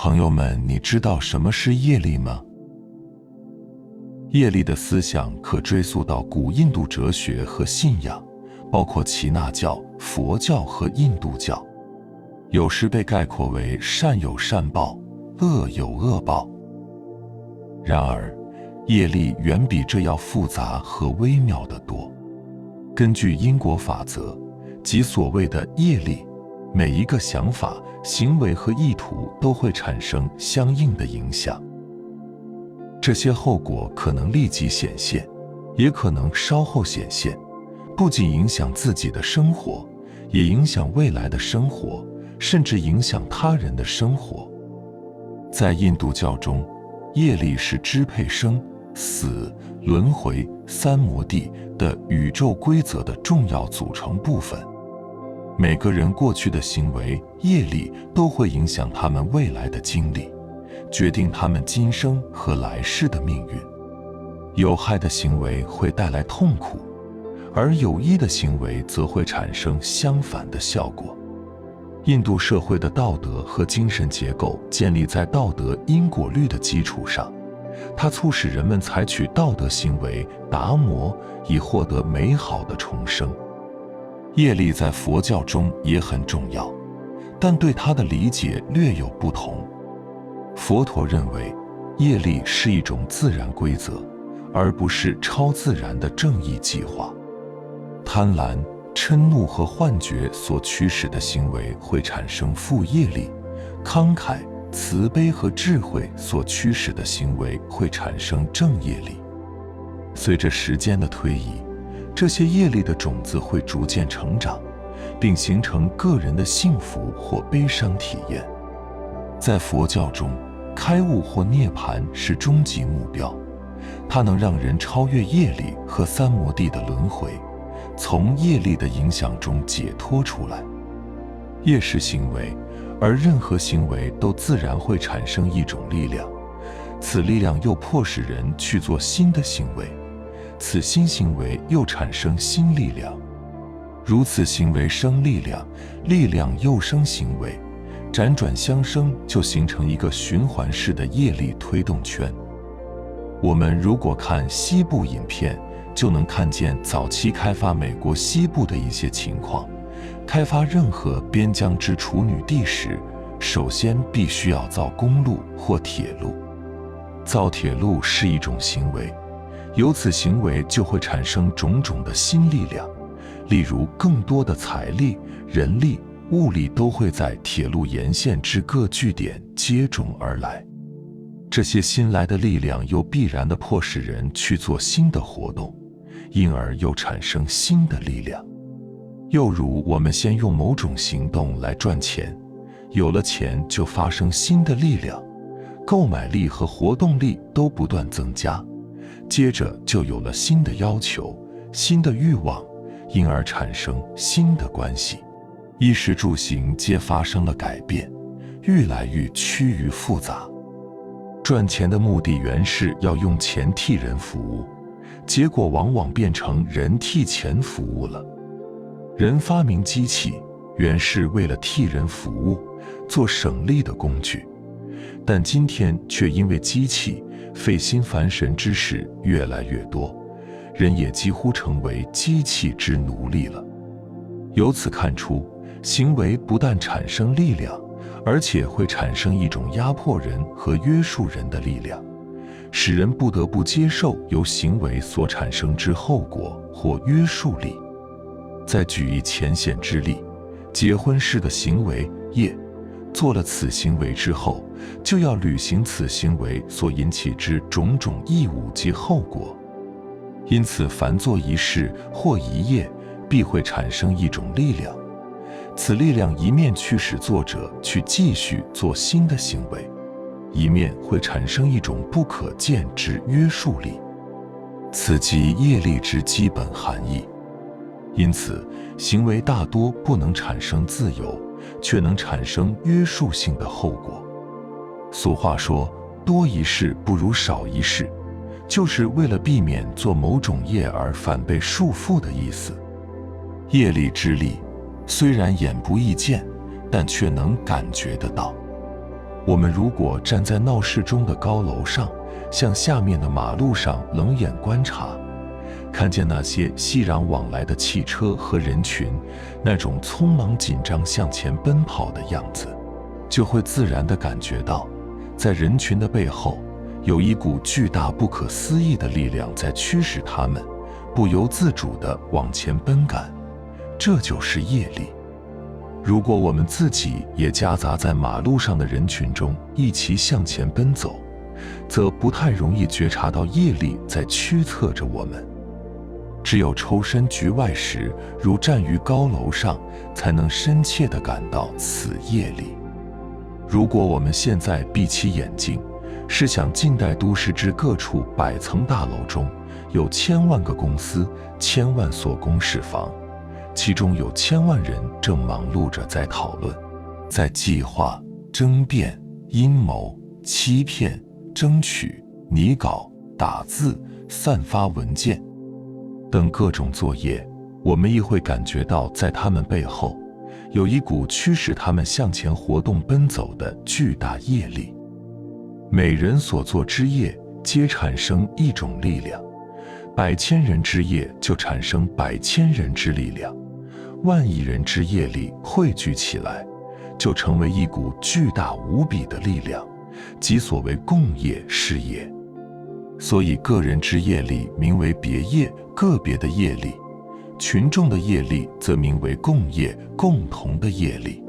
朋友们，你知道什么是业力吗？业力的思想可追溯到古印度哲学和信仰，包括耆那教、佛教和印度教，有时被概括为善有善报，恶有恶报。然而，业力远比这要复杂和微妙得多。根据因果法则，即所谓的业力，每一个想法、行为和意图都会产生相应的影响。这些后果可能立即显现，也可能稍后显现，不仅影响自己的生活，也影响未来的生活，甚至影响他人的生活。在印度教中，业力是支配生、死、轮回、三摩地的宇宙规则的重要组成部分。每个人过去的行为、业力都会影响他们未来的经历，决定他们今生和来世的命运。有害的行为会带来痛苦，而有益的行为则会产生相反的效果。印度社会的道德和精神结构建立在道德因果律的基础上，它促使人们采取道德行为达摩，以获得美好的重生。业力在佛教中也很重要，但对它的理解略有不同。佛陀认为，业力是一种自然规则，而不是超自然的正义计划。贪婪、嗔怒和幻觉所驱使的行为会产生负业力，慷慨、慈悲和智慧所驱使的行为会产生正业力。随着时间的推移，这些业力的种子会逐渐成长，并形成个人的幸福或悲伤体验。在佛教中，开悟或涅槃是终极目标，它能让人超越业力和三摩地的轮回，从业力的影响中解脱出来。业是行为，而任何行为都自然会产生一种力量，此力量又迫使人去做新的行为，此新行为又产生新力量。如此行为生力量，力量又生行为，辗转相生，就形成一个循环式的业力推动圈。我们如果看西部影片，就能看见早期开发美国西部的一些情况。开发任何边疆之处女地时，首先必须要造公路或铁路。造铁路是一种行为，由此行为就会产生种种的新力量，例如更多的财力、人力、物力都会在铁路沿线之各据点接踵而来。这些新来的力量又必然地迫使人去做新的活动，因而又产生新的力量。又如我们先用某种行动来赚钱，有了钱就发生新的力量，购买力和活动力都不断增加，接着就有了新的要求、新的欲望，因而产生新的关系。衣食住行皆发生了改变，愈来愈趋于复杂。赚钱的目的原是要用钱替人服务，结果往往变成人替钱服务了。人发明机器，原是为了替人服务，做省力的工具，但今天却因为机器费心烦神之事越来越多，人也几乎成为机器之奴隶了。由此看出，行为不但产生力量，而且会产生一种压迫人和约束人的力量，使人不得不接受由行为所产生之后果或约束力。再举一浅显之例，结婚式的行为业，做了此行为之后，就要履行此行为所引起之种种义务及后果。因此，凡做一事或一业，必会产生一种力量，此力量一面驱使作者去继续做新的行为，一面会产生一种不可见之约束力，此即业力之基本含义。因此，行为大多不能产生自由，却能产生约束性的后果。俗话说，多一事不如少一事，就是为了避免做某种业而反被束缚的意思。业力之力，虽然眼不易见，但却能感觉得到。我们如果站在闹市中的高楼上，向下面的马路上冷眼观察，看见那些熙攘往来的汽车和人群，那种匆忙紧张向前奔跑的样子，就会自然地感觉到，在人群的背后，有一股巨大不可思议的力量在驱使他们不由自主地往前奔赶，这就是业力。如果我们自己也夹杂在马路上的人群中一起向前奔走，则不太容易觉察到业力在驱策着我们。只有抽身局外时，如站于高楼上，才能深切地感到此业力。如果我们现在闭起眼睛，试想近代都市之各处百层大楼中，有千万个公司，千万所公事房，其中有千万人正忙碌着在讨论，在计划、争辩、阴谋、欺骗、争取、拟稿、打字、散发文件等各种作业，我们亦会感觉到在他们背后有一股驱使他们向前活动奔走的巨大业力。每人所做之业皆产生一种力量，百千人之业就产生百千人之力量，万亿人之业力汇聚起来，就成为一股巨大无比的力量，即所谓共业是业。所以个人之业力名为别业，个别的业力；群众的业力则名为共业，共同的业力。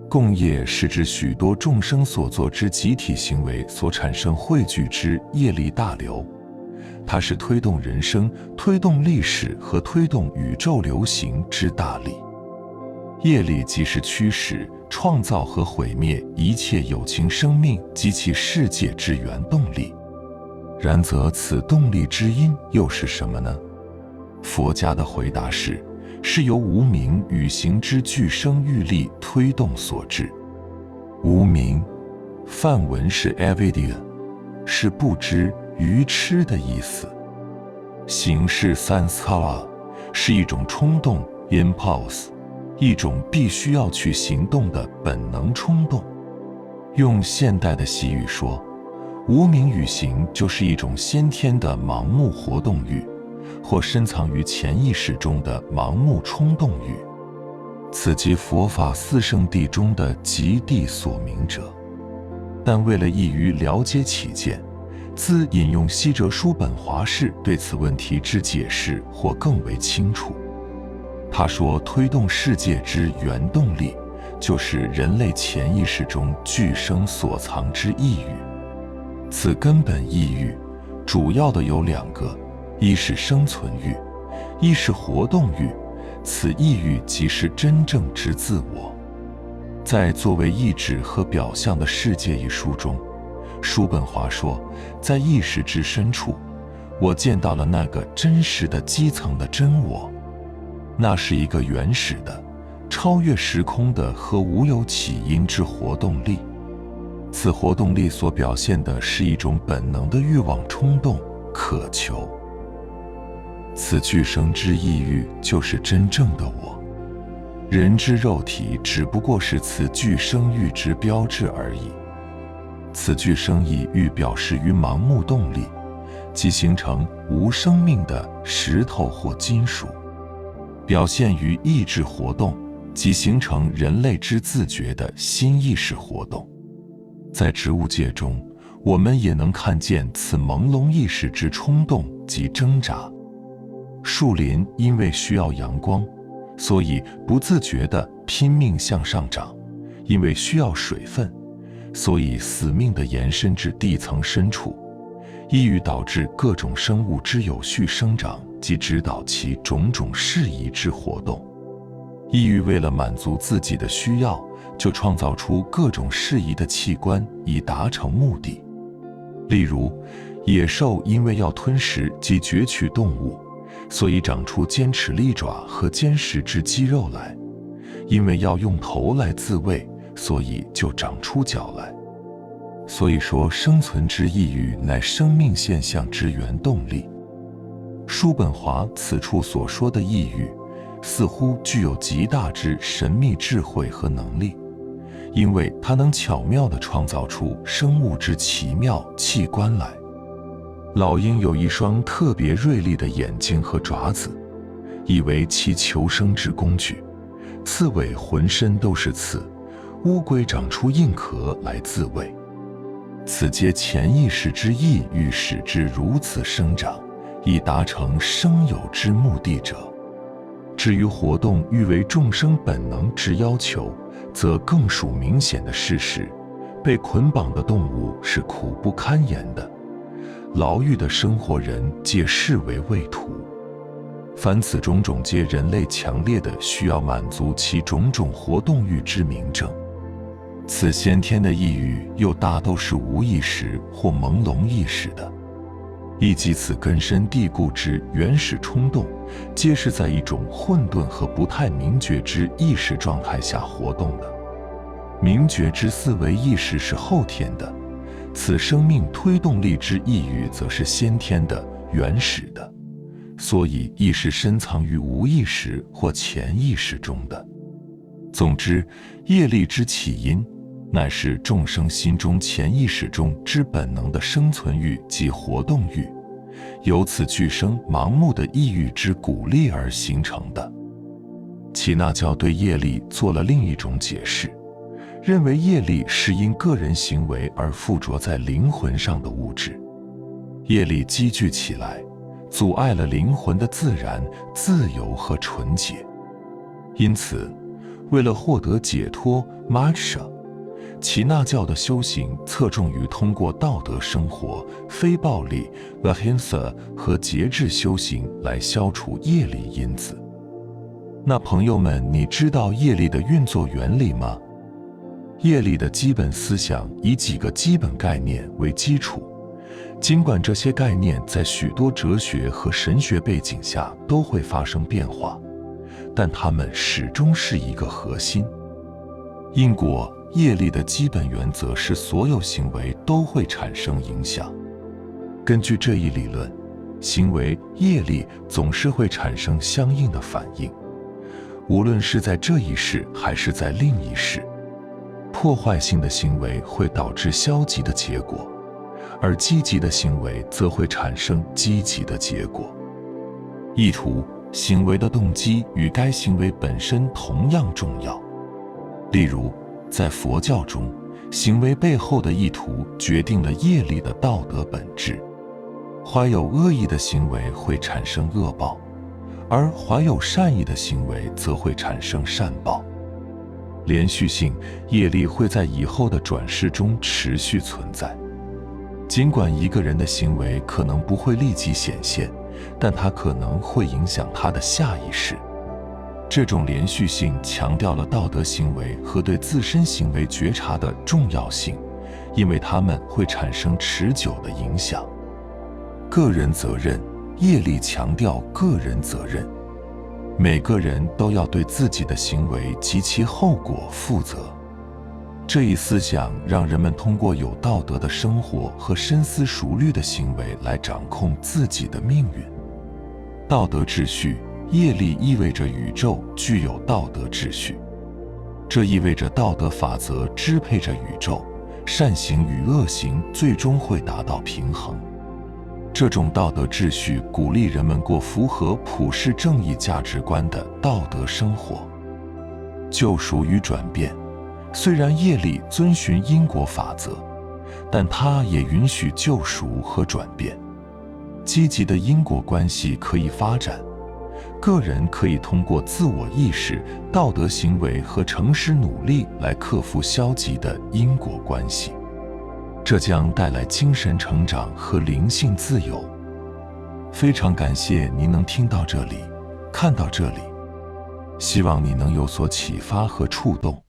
共业是指许多众生所做之集体行为所产生汇聚之业力大流，它是推动人生、推动历史和推动宇宙流行之大力。业力即是驱使、创造和毁灭一切有情生命及其世界之原动力。然则此动力之因又是什么呢？佛家的回答是由无明与行之俱生欲力推动所致。无明，梵文是 avidya， 是不知、愚痴的意思。行是 samskara， 是一种冲动 impulse， 一种必须要去行动的本能冲动。用现代的习语说，无明与行就是一种先天的盲目活动欲，或深藏于潜意识中的盲目冲动欲，此即佛法四圣谛中的极地所明者。但为了易于了解起见，自引用西哲叔本华士对此问题之解释或更为清楚。他说，推动世界之原动力，就是人类潜意识中俱生所藏之意欲。此根本意欲主要的有两个，一是生存欲，一是活动欲。此意欲即是真正之自我。在作为意志和表象的世界一书中，叔本华说，在意识之深处，我见到了那个真实的基层的真我，那是一个原始的、超越时空的和无有起因之活动力。此活动力所表现的是一种本能的欲望冲动、渴求。此俱生之意欲就是真正的我，人之肉体只不过是此俱生欲之标志而已。此俱生意欲表示于盲目动力，即形成无生命的石头或金属；表现于意志活动，即形成人类之自觉的新意识活动。在植物界中，我们也能看见此朦胧意识之冲动及挣扎。树林因为需要阳光，所以不自觉地拼命向上长；因为需要水分，所以死命地延伸至地层深处。意欲导致各种生物之有序生长及指导其种种适宜之活动。意欲为了满足自己的需要，就创造出各种适宜的器官以达成目的。例如，野兽因为要吞食及攫取动物，所以长出尖齿利爪和坚实之肌肉来；因为要用头来自卫，所以就长出脚来。所以说，生存之意欲乃生命现象之原动力。叔本华此处所说的意欲，似乎具有极大之神秘智慧和能力，因为它能巧妙地创造出生物之奇妙器官来。老鹰有一双特别锐利的眼睛和爪子，以为其求生之工具。刺猬浑身都是刺，乌龟长出硬壳来自卫。此皆潜意识之意欲使之如此生长，以达成生有之目的者。至于活动欲为众生本能之要求，则更属明显的事实。被捆绑的动物是苦不堪言的，牢狱的生活人皆视为畏途。凡此种种皆人类强烈的需要满足其种种活动欲之明证。此先天的意欲又大都是无意识或朦胧意识的，以及此根深蒂固之原始冲动，皆是在一种混沌和不太明觉之意识状态下活动的。明觉之思维意识是后天的，此生命推动力之意欲则是先天的、原始的，所以亦是深藏于无意识或潜意识中的。总之，业力之起因，乃是众生心中潜意识中之本能的生存欲及活动欲，由此俱生盲目的意欲之鼓励而形成的。耆那教对业力做了另一种解释，认为业力是因个人行为而附着在灵魂上的物质，业力积聚起来，阻碍了灵魂的自然、自由和纯洁。因此，为了获得解脱 moksha， 耆那教的修行侧重于通过道德生活、非暴力 ahimsa 和节制修行来消除业力因子。那朋友们，你知道业力的运作原理吗？业力的基本思想以几个基本概念为基础，尽管这些概念在许多哲学和神学背景下都会发生变化，但它们始终是一个核心。因果业力的基本原则是所有行为都会产生影响。根据这一理论，行为业力总是会产生相应的反应，无论是在这一世还是在另一世。破坏性的行为会导致消极的结果，而积极的行为则会产生积极的结果。意图、行为的动机与该行为本身同样重要。例如，在佛教中，行为背后的意图决定了业力的道德本质。怀有恶意的行为会产生恶报，而怀有善意的行为则会产生善报。连续性业力会在以后的转世中持续存在。尽管一个人的行为可能不会立即显现，但它可能会影响他的下一世。这种连续性强调了道德行为和对自身行为觉察的重要性，因为它们会产生持久的影响。个人责任，业力强调个人责任。每个人都要对自己的行为及其后果负责。这一思想让人们通过有道德的生活和深思熟虑的行为来掌控自己的命运。道德秩序，业力意味着宇宙具有道德秩序，这意味着道德法则支配着宇宙，善行与恶行最终会达到平衡。这种道德秩序鼓励人们过符合普世正义价值观的道德生活。救赎与转变，虽然业力遵循因果法则，但它也允许救赎和转变。积极的因果关系可以发展，个人可以通过自我意识、道德行为和诚实努力来克服消极的因果关系。这将带来精神成长和灵性自由。非常感谢您能听到这里，看到这里，希望你能有所启发和触动。